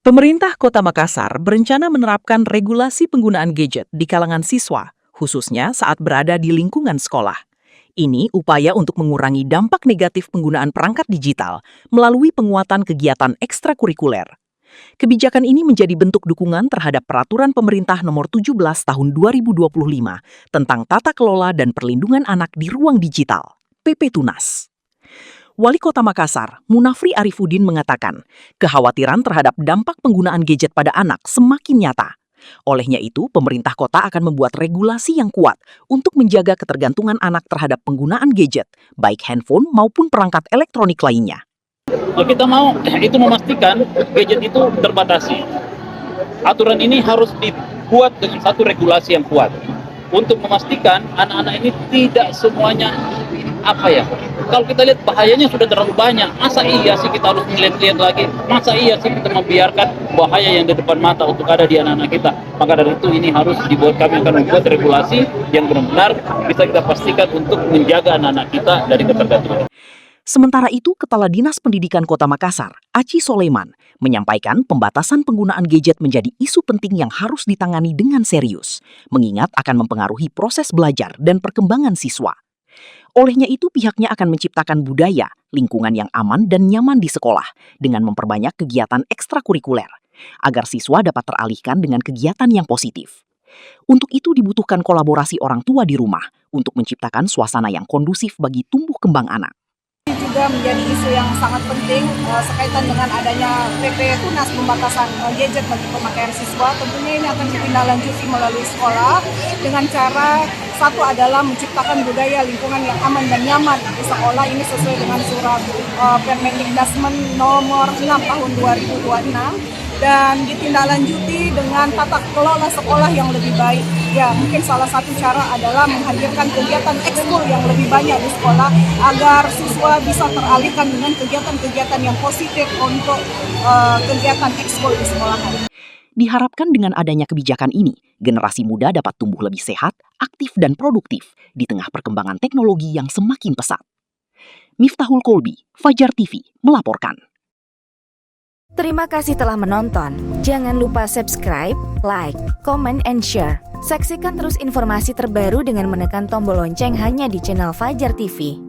Pemerintah Kota Makassar berencana menerapkan regulasi penggunaan gadget di kalangan siswa, khususnya saat berada di lingkungan sekolah. Ini upaya untuk mengurangi dampak negatif penggunaan perangkat digital melalui penguatan kegiatan ekstrakurikuler. Kebijakan ini menjadi bentuk dukungan terhadap Peraturan Pemerintah Nomor 17 Tahun 2025 tentang tata kelola dan perlindungan anak di ruang digital, PP Tunas. Wali Kota Makassar, Munafri Arifudin mengatakan, kekhawatiran terhadap dampak penggunaan gadget pada anak semakin nyata. Olehnya itu, pemerintah kota akan membuat regulasi yang kuat untuk menjaga ketergantungan anak terhadap penggunaan gadget, baik handphone maupun perangkat elektronik lainnya. Kita mau itu memastikan gadget itu terbatasi. Aturan ini harus dibuat dengan satu regulasi yang kuat untuk memastikan anak-anak ini tidak semuanya kalau kita lihat bahayanya sudah terlalu banyak. Masa iya sih kita harus melihat-lihat lagi? Masa iya sih kita membiarkan bahaya yang di depan mata untuk ada di anak-anak kita? Maka dari itu ini harus dibuat, kami akan membuat regulasi yang benar-benar bisa kita pastikan untuk menjaga anak-anak kita dari ketergantungan. Sementara itu, Kepala Dinas Pendidikan Kota Makassar, Aci Soleiman, menyampaikan pembatasan penggunaan gadget menjadi isu penting yang harus ditangani dengan serius, mengingat akan mempengaruhi proses belajar dan perkembangan siswa. Olehnya itu, pihaknya akan menciptakan budaya, lingkungan yang aman dan nyaman di sekolah dengan memperbanyak kegiatan ekstrakurikuler, agar siswa dapat teralihkan dengan kegiatan yang positif. Untuk itu dibutuhkan kolaborasi orang tua di rumah untuk menciptakan suasana yang kondusif bagi tumbuh kembang anak. Juga menjadi isu yang sangat penting sekaitan dengan adanya PP Tunas pembatasan gadget bagi pemakaian siswa. Tentunya ini akan ditindaklanjuti melalui sekolah dengan cara satu adalah menciptakan budaya lingkungan yang aman dan nyaman di sekolah. Ini sesuai dengan surat Permendikbud nomor 6 tahun 2026 dan ditindaklanjuti dengan tata kelola sekolah yang lebih baik. Ya, mungkin salah satu cara adalah menghadirkan kegiatan ekskul yang lebih banyak di sekolah agar siswa bisa teralihkan dengan kegiatan-kegiatan yang positif untuk kegiatan ekskul di sekolah. Diharapkan dengan adanya kebijakan ini, generasi muda dapat tumbuh lebih sehat, aktif dan produktif di tengah perkembangan teknologi yang semakin pesat. Miftahul Kolbi, Fajar TV, melaporkan. Terima kasih telah menonton. Jangan lupa subscribe, like, comment, and share. Saksikan terus informasi terbaru dengan menekan tombol lonceng hanya di channel Fajar TV.